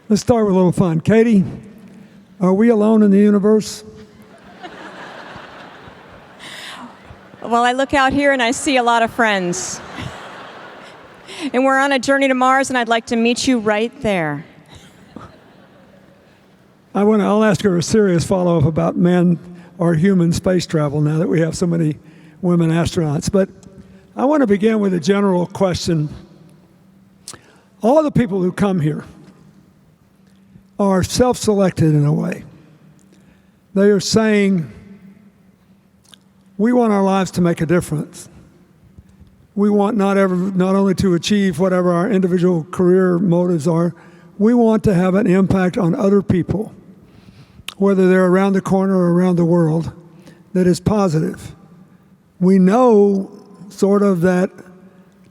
Let's start with a little fun. Cady, are we alone in the universe? Well, I look out here and I see a lot of friends. And we're on a journey to Mars, and I'd like to meet you right there. I'll ask her a serious follow-up about man or human space travel now that we have so many women astronauts. But I want to begin with a general question. All the people who come here are self-selected in a way. They are saying, we want our lives to make a difference. We want not only to achieve whatever our individual career motives are, we want to have an impact on other people, whether they're around the corner or around the world, that is positive. We know sort of that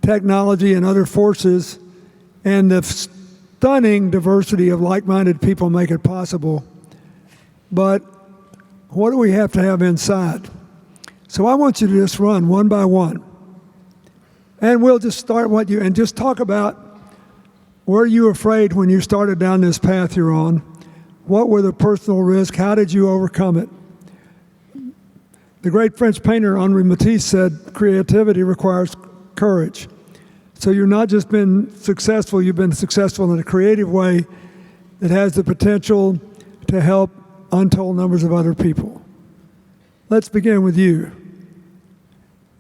technology and other forces and the stunning diversity of like-minded people make it possible. But what do we have to have inside? So I want you to just run one by one. And we'll just start and just talk about, were you afraid when you started down this path you're on? What were the personal risks? How did you overcome it? The great French painter Henri Matisse said, creativity requires courage. So you've not just been successful, you've been successful in a creative way that has the potential to help untold numbers of other people. Let's begin with you.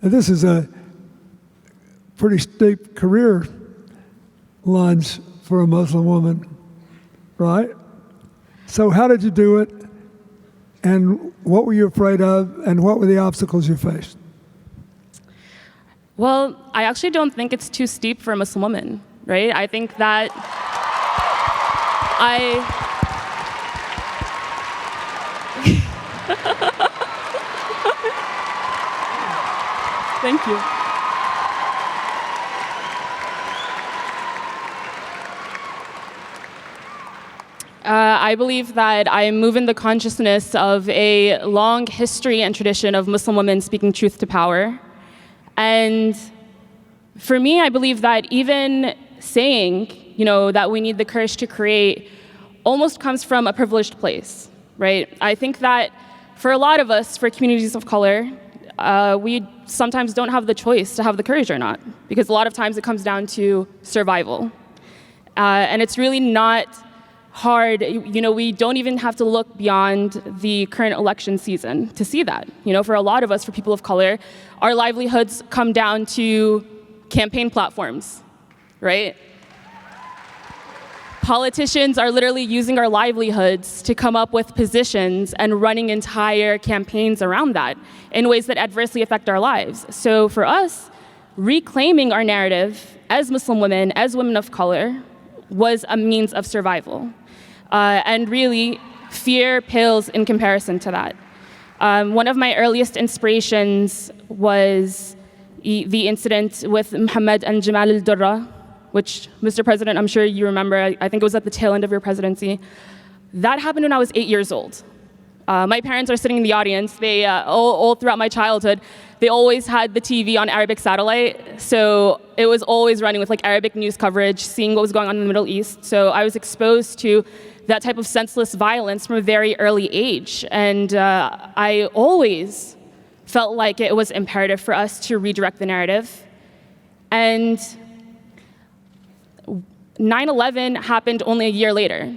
And this is a pretty steep career lunge for a Muslim woman, right? So how did you do it? And what were you afraid of? And what were the obstacles you faced? Well, I actually don't think it's too steep for a Muslim woman, right? I think that Thank you. I believe that I move in the consciousness of a long history and tradition of Muslim women speaking truth to power. And for me, I believe that even saying, that we need the courage to create almost comes from a privileged place, right? I think that for a lot of us, for communities of color, we sometimes don't have the choice to have the courage or not, because a lot of times it comes down to survival. And it's really not hard. We don't even have to look beyond the current election season to see that. For a lot of us, for people of color, our livelihoods come down to campaign platforms, right? Politicians are literally using our livelihoods to come up with positions and running entire campaigns around that in ways that adversely affect our lives. So for us, reclaiming our narrative as Muslim women, as women of color, was a means of survival. And really, fear pales in comparison to that. One of my earliest inspirations was the incident with Muhammad and Jamal al-Durra, which, Mr. President, I'm sure you remember. I think it was at the tail end of your presidency. That happened when I was 8 years old. My parents are sitting in the audience. They, all throughout my childhood, they always had the TV on Arabic satellite. So it was always running with Arabic news coverage, seeing what was going on in the Middle East. So I was exposed to that type of senseless violence from a very early age. And I always felt like it was imperative for us to redirect the narrative. And 9/11 happened only a year later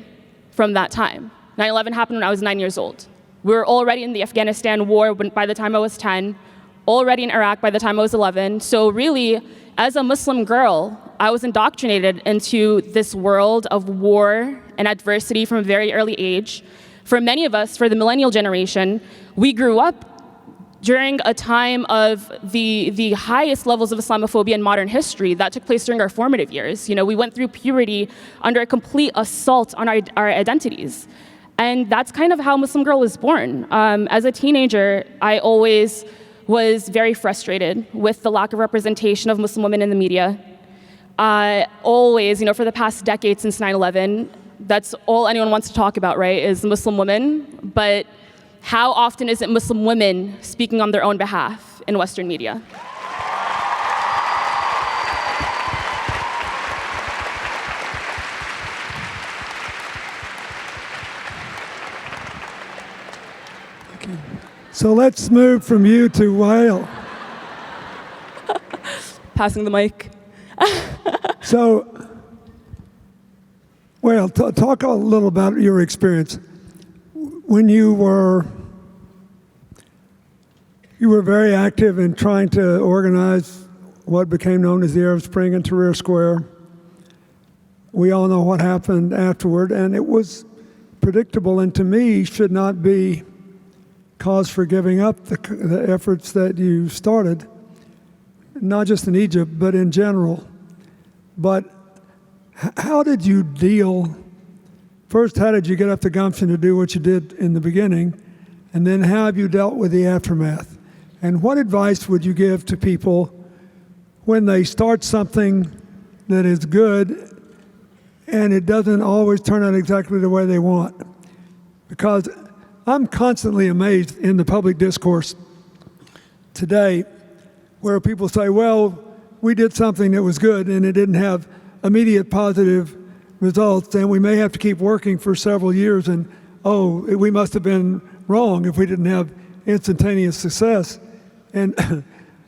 from that time. 9/11 happened when I was 9 years old. We were already in the Afghanistan war by the time I was 10, already in Iraq by the time I was 11. So really, as a Muslim girl, I was indoctrinated into this world of war and adversity from a very early age. For many of us, for the millennial generation, we grew up during a time of the highest levels of Islamophobia in modern history. That took place during our formative years. We went through puberty under a complete assault on our identities. And that's kind of how Muslim girl was born. As a teenager, I always was very frustrated with the lack of representation of Muslim women in the media. Always, for the past decade since 9/11, that's all anyone wants to talk about, right, is Muslim women. But how often is it Muslim women speaking on their own behalf in Western media? So let's move from you to Wael. Passing the mic. So, Wael, talk a little about your experience. When you were very active in trying to organize what became known as the Arab Spring in Tahrir Square. We all know what happened afterward, and it was predictable, and to me should not be cause for giving up the efforts that you started, not just in Egypt, but in general. But how did you deal, first, how did you get up the gumption to do what you did in the beginning, and then how have you dealt with the aftermath? And what advice would you give to people when they start something that is good and it doesn't always turn out exactly the way they want? Because I'm constantly amazed in the public discourse today where people say, well, we did something that was good and it didn't have immediate positive results, and we may have to keep working for several years, and we must have been wrong if we didn't have instantaneous success. And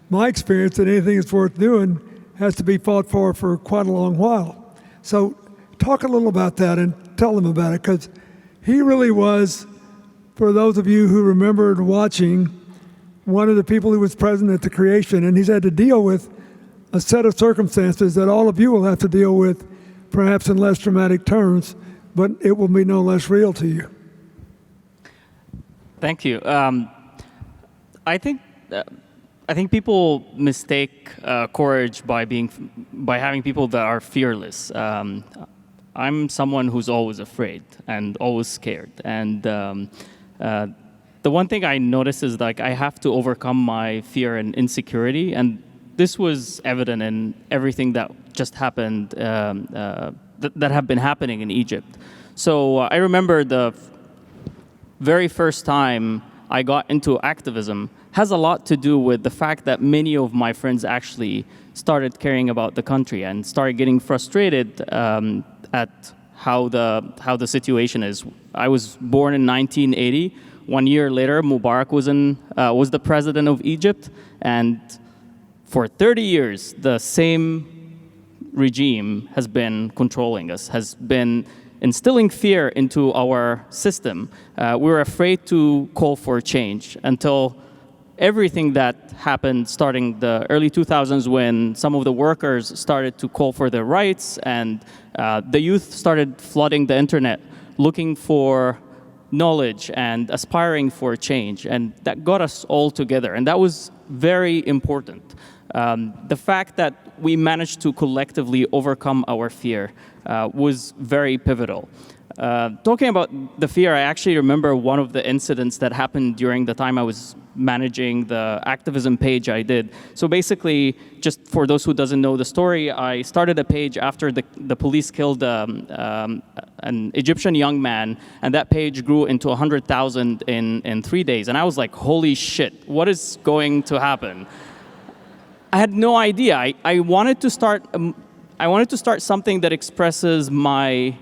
my experience that anything that's worth doing has to be fought for quite a long while. So talk a little about that and tell them about it, because he really was, for those of you who remembered watching, one of the people who was present at the creation, and he's had to deal with a set of circumstances that all of you will have to deal with, perhaps in less dramatic terms, but it will be no less real to you. Thank you. I think people mistake courage by having people that are fearless. I'm someone who's always afraid and always scared, and the one thing I notice is like I have to overcome my fear and insecurity, and this was evident in everything that just happened, that have been happening in Egypt. So I remember the very first time I got into activism has a lot to do with the fact that many of my friends actually started caring about the country and started getting frustrated at how the situation is. I was born in 1980. 1 year later, Mubarak was the president of Egypt, and for 30 years, the same regime has been controlling us, has been instilling fear into our system. We were afraid to call for change until everything that happened starting the early 2000s, when some of the workers started to call for their rights, and the youth started flooding the internet looking for knowledge and aspiring for change, and that got us all together, and that was very important. The fact that we managed to collectively overcome our fear was very pivotal. Talking about the fear, I actually remember one of the incidents that happened during the time I was managing the activism page I did. So basically, just for those who doesn't know the story, I started a page after the police killed an Egyptian young man, and that page grew into 100,000 in 3 days. And I was like, holy shit, what is going to happen? I had no idea. I wanted to start something that expresses my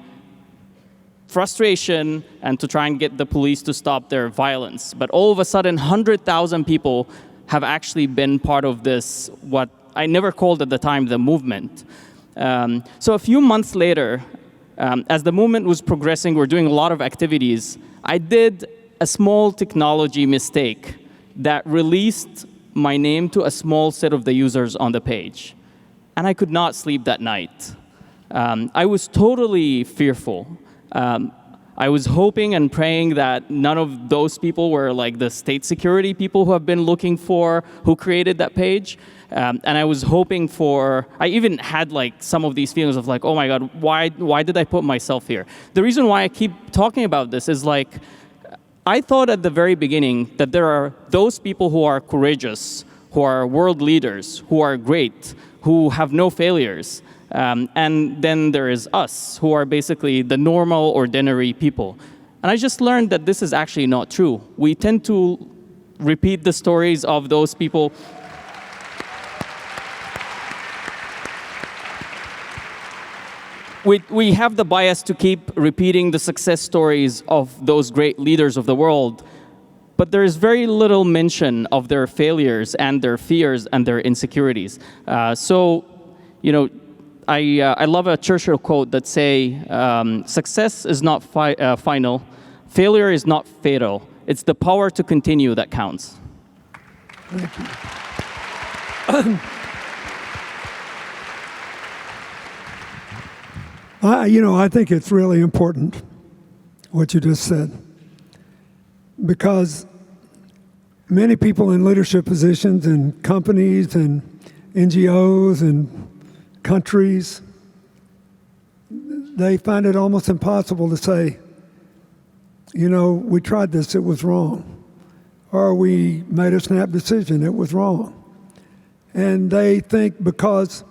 frustration and to try and get the police to stop their violence. But all of a sudden, 100,000 people have actually been part of this, what I never called at the time the movement. So a few months later, as the movement was progressing, we're doing a lot of activities, I did a small technology mistake that released my name to a small set of the users on the page. And I could not sleep that night. I was totally fearful. I was hoping and praying that none of those people were like the state security people who have been looking for, who created that page. And I was hoping I even had like some of these feelings of like, oh my God, why did I put myself here? The reason why I keep talking about this is like, I thought at the very beginning that there are those people who are courageous, who are world leaders, who are great, who have no failures. And then there is us, who are basically the normal, ordinary people. And I just learned that this is actually not true. We tend to repeat the stories of those people. We have the bias to keep repeating the success stories of those great leaders of the world. but there is very little mention of their failures and their fears and their insecurities. So, I love a Churchill quote that say, success is not final, failure is not fatal. It's the power to continue that counts. Thank you. I think it's really important what you just said, because many people in leadership positions in companies and NGOs and countries, they find it almost impossible to say, we tried this, it was wrong. Or we made a snap decision, it was wrong. And they think because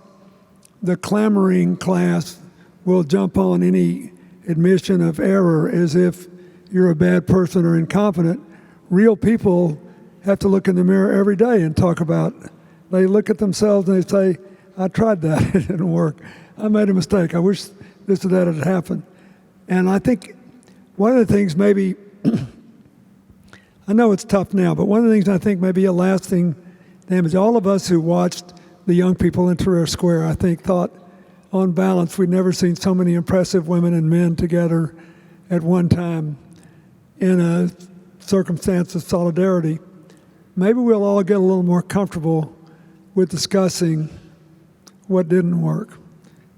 the clamoring class will jump on any admission of error as if you're a bad person or incompetent, real people have to look in the mirror every day and talk about, they look at themselves and they say, I tried that, it didn't work. I made a mistake, I wish this or that had happened. And I think one of the things maybe, I know it's tough now, but one of the things I think may be a lasting damage, all of us who watched the young people in Tahrir Square, I think thought, on balance, we'd never seen so many impressive women and men together at one time in a circumstance of solidarity. Maybe we'll all get a little more comfortable with discussing what didn't work.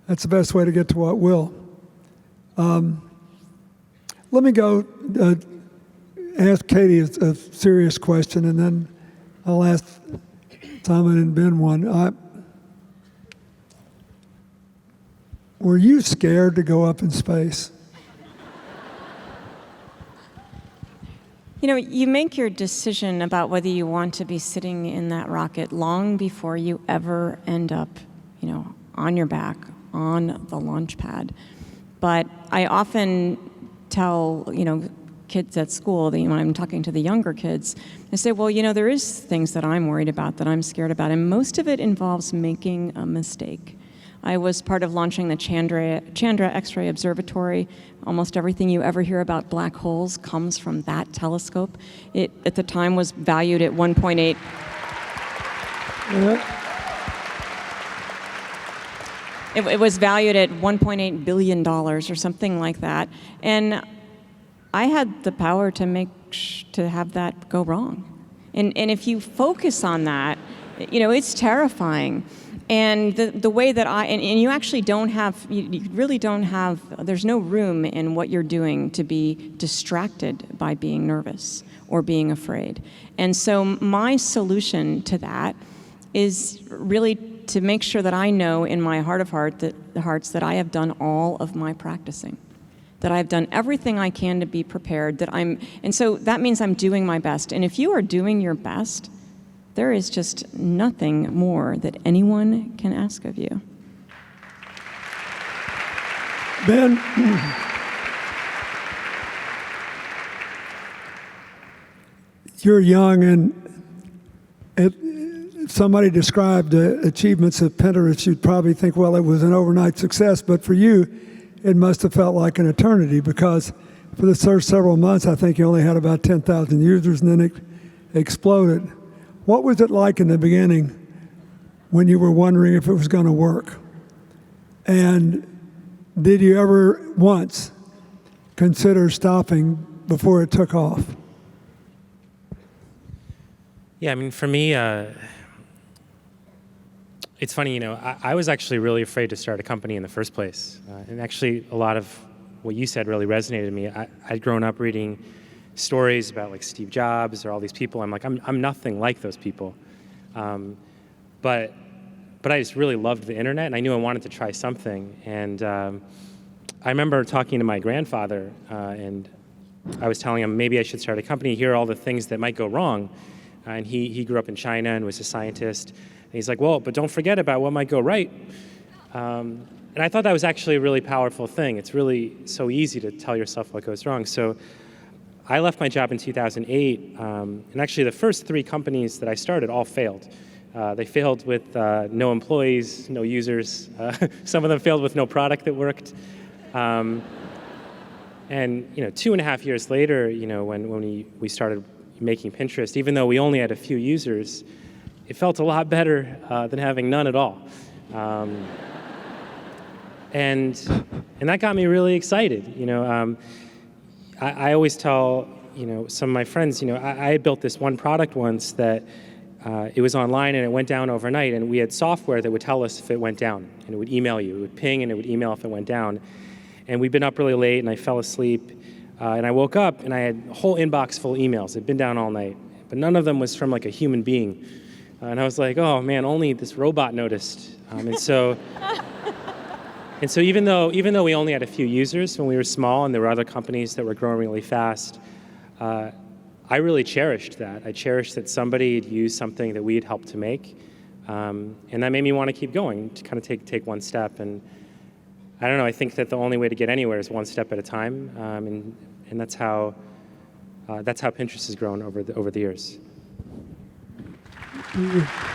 That's the best way to get to what will. Let me go ask Cady a serious question, and then I'll ask Salman and Ben one. Were you scared to go up in space? You make your decision about whether you want to be sitting in that rocket long before you ever end up, on your back on the launch pad. But I often tell, kids at school, when I'm talking to the younger kids, I say, well, there is things that I'm worried about, that I'm scared about, and most of it involves making a mistake. I was part of launching the Chandra X-ray Observatory. Almost everything you ever hear about black holes comes from that telescope. It, at the time, was valued at 1.8. It was valued at $1.8 billion or something like that. And I had the power to have that go wrong. And if you focus on that, it's terrifying. And the way that and you actually don't have, you really don't have, there's no room in what you're doing to be distracted by being nervous or being afraid. And so my solution to that is really to make sure that I know in my heart of hearts that I have done all of my practicing, that I've done everything I can to be prepared, and so that means I'm doing my best. And if you are doing your best, there is just nothing more that anyone can ask of you. Ben, you're young, and if somebody described the achievements of Pinterest, you'd probably think, well, it was an overnight success, but for you, it must have felt like an eternity, because for the first several months, I think you only had about 10,000 users, and then it exploded. What was it like in the beginning when you were wondering if it was going to work? And did you ever once consider stopping before it took off? Yeah, for me, it's funny, I was actually really afraid to start a company in the first place. And actually, a lot of what you said really resonated with me. I'd grown up reading stories about like Steve Jobs or all these people. I'm like, I'm nothing like those people. But I just really loved the internet, and I knew I wanted to try something. And I remember talking to my grandfather, and I was telling him maybe I should start a company. Here are all the things that might go wrong. And he grew up in China and was a scientist. And he's like, well, but don't forget about what might go right. And I thought that was actually a really powerful thing. It's really so easy to tell yourself what goes wrong. So I left my job in 2008, and actually the first 3 companies that I started all failed. They failed with no employees, no users. Some of them failed with no product that worked. And 2.5 years later, when we started making Pinterest, even though we only had a few users, it felt a lot better than having none at all. And that got me really excited. I always tell some of my friends, I had built this one product once that it was online and it went down overnight, and we had software that would tell us if it went down, and it would email you. It would ping and it would email if it went down. And we'd been up really late, and I fell asleep, and I woke up and I had a whole inbox full of emails. It'd been down all night, but none of them was from like a human being. And I was like, oh man, only this robot noticed. And so even though we only had a few users when we were small, and there were other companies that were growing really fast, I really cherished that. I cherished that somebody had used something that we had helped to make, and that made me want to keep going, to kind of take one step. And I don't know, I think that the only way to get anywhere is one step at a time, and that's how Pinterest has grown over the years. Mm-hmm.